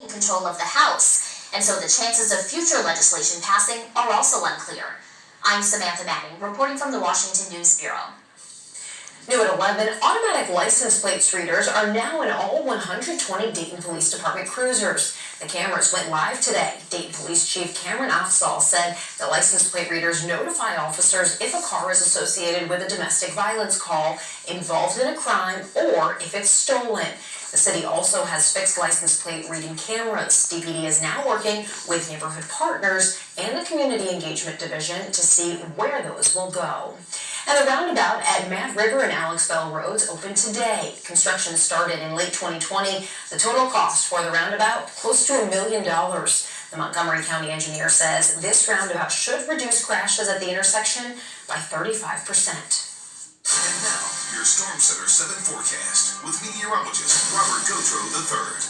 in control of the House, and so the chances of future legislation passing are also unclear. I'm Samantha Manning, reporting from the Washington News Bureau. New at 11, automatic license plate readers are now in all 120 Dayton Police Department cruisers. The cameras went live today. Dayton Police Chief Cameron Afzal said the license plate readers notify officers if a car is associated with a domestic violence call, involved in a crime, or if it's stolen. The city also has fixed license plate reading cameras. DPD is now working with neighborhood partners and the Community Engagement Division to see where those will go. And the roundabout at Mad River and Alex Bell Roads opened today. Construction started in late 2020. The total cost for the roundabout, close to $1 million. The Montgomery County engineer says this roundabout should reduce crashes at the intersection by 35%. And now, your Storm Center 7 forecast with meteorologist Gauthreaux III.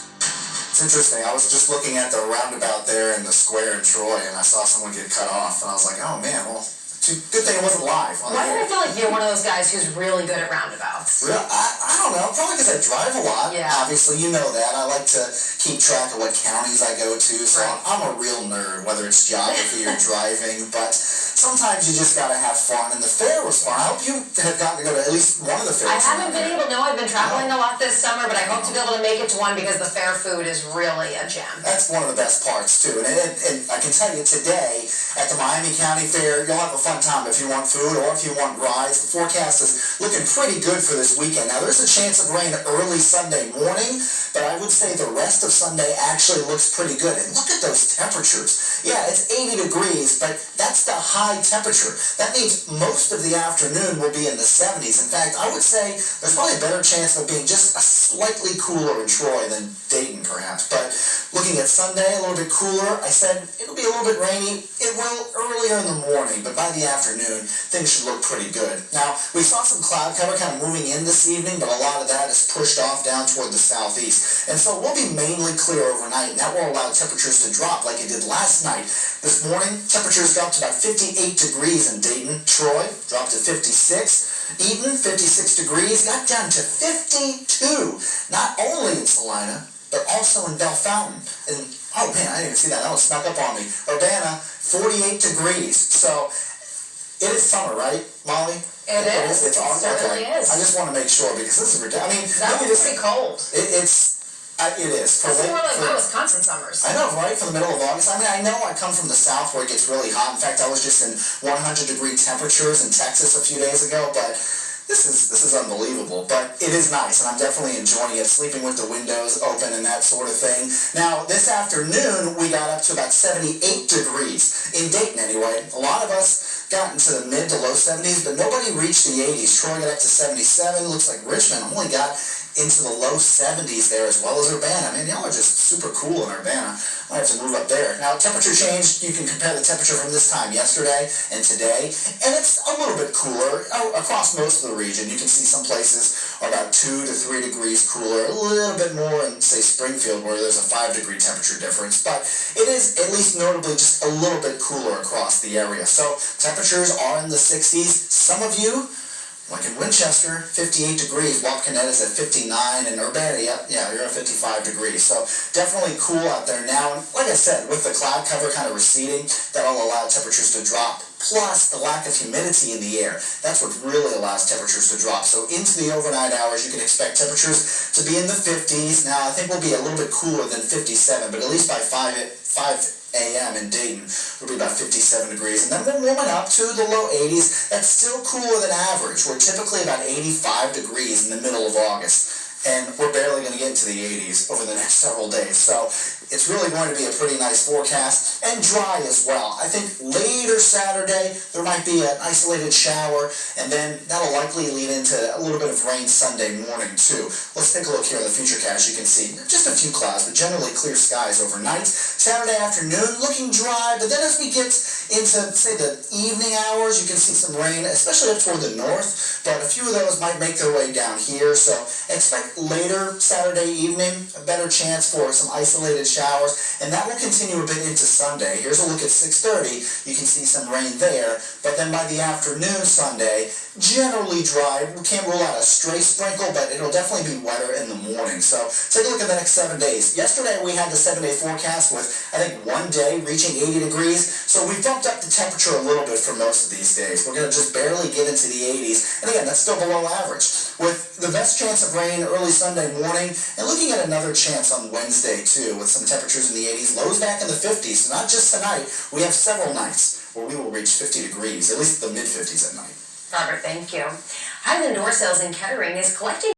It's interesting. I was just looking at the roundabout there in the square in Troy, and I saw someone get cut off, and I was like, oh man, well, good thing it wasn't live. Why do I feel like you're one of those guys who's really good at roundabouts? Really? I don't know. Probably because I drive a lot. Yeah. Obviously, you know that. I like to keep track of what counties I go to, so right. I'm a real nerd, whether it's geography or driving, but sometimes you just gotta have fun, and the fair was fun. I hope you have gotten to go to at least one of the fairs. I haven't been able to. No, I've been traveling a lot this summer, but I hope to be able to make it to one because the fair food is really a gem. That's one of the best parts, too. And I can tell you today, at the Miami County Fair, you'll have a fun time if you want food or if you want rides. The forecast is looking pretty good for this weekend. Now, there's a chance of rain early Sunday morning, but I would say the rest of Sunday actually looks pretty good. And look at those temperatures. Yeah, it's 80 degrees, but that's the high temperature. That means most of the afternoon will be in the 70s. In fact, I would say there's probably a better chance of being just a slightly cooler in Troy than Dayton, perhaps. But looking at Sunday, a little bit cooler. I said it'll be a little bit rainy. It will earlier in the morning, but by the afternoon, things should look pretty good. Now, we saw some cloud cover kind of moving in this evening, but a lot of that is pushed off down toward the southeast. And so we'll be mainly clear overnight, and that will allow temperatures to drop like it did last night. This morning, temperatures dropped to about 58 degrees in Dayton. Troy dropped to 56. Eaton, 56 degrees, got down to 52. Not only in Salina, but also in Bell Fountain. And, oh man, I didn't even see that. That one snuck up on me. Urbana, 48 degrees. So, it is summer, right, Molly? It is. It's on. Certainly okay. is. I just want to make sure because this is ridiculous. I mean, that was pretty cold. It is. It is. It's more like my Wisconsin summers. I know, right? For the middle of August. I mean, I know I come from the south where it gets really hot. In fact, I was just in 100-degree temperatures in Texas a few days ago, but this is unbelievable. But it is nice, and I'm definitely enjoying it, sleeping with the windows open and that sort of thing. Now, this afternoon, we got up to about 78 degrees, in Dayton anyway. A lot of us got into the mid to low 70s, but nobody reached the 80s. Troy got up to 77. Looks like Richmond only got into the low 70s there, as well as Urbana. I mean, y'all are just super cool in Urbana. I have to move up there. Now, temperature change, you can compare the temperature from this time yesterday and today, and it's a little bit cooler across most of the region. You can see some places are about 2 to 3 degrees cooler, a little bit more in, say, Springfield, where there's a 5-degree temperature difference, but it is at least notably just a little bit cooler across the area. So, temperatures are in the 60s. Some of you, like in Winchester, 58 degrees. Wapakoneta is at 59, and Urbana, yeah, you're at 55 degrees. So definitely cool out there now. And like I said, with the cloud cover kind of receding, that'll allow temperatures to drop. Plus the lack of humidity in the air. That's what really allows temperatures to drop. So into the overnight hours, you can expect temperatures to be in the 50s. Now, I think we'll be a little bit cooler than 57, but at least by 5 a.m. in Dayton will be about 57 degrees, and then we're warming up to the low 80s. That's still cooler than average. We're typically about 85 degrees in the middle of August, and we're barely going to get into the 80s over the next several days. So it's really going to be a pretty nice forecast, and dry as well. I think later Saturday, there might be an isolated shower, and then that'll likely lead into a little bit of rain Sunday morning, too. Let's take a look here in the futurecast. You can see just a few clouds, but generally clear skies overnight. Saturday afternoon, looking dry, but then as we get into, say, the evening hours, you can see some rain, especially up toward the north, but a few of those might make their way down here, so expect later Saturday evening, a better chance for some isolated showers, and that will continue a bit into Sunday. Here's a look at 6:30, you can see some rain there, but then by the afternoon Sunday, generally dry. We can't rule out a stray sprinkle, but it'll definitely be wetter in the morning. So take a look at the next 7 days. Yesterday we had the 7-day forecast with, I think, one day reaching 80 degrees. So we bumped up the temperature a little bit for most of these days. We're going to just barely get into the 80s. And again, that's still below average. With the best chance of rain early Sunday morning, and looking at another chance on Wednesday too, with some temperatures in the 80s, lows back in the 50s. So not just tonight, we have several nights where we will reach 50 degrees, at least the mid-50s at night. Robert, thank you. Highland Door Sales in Kettering is collecting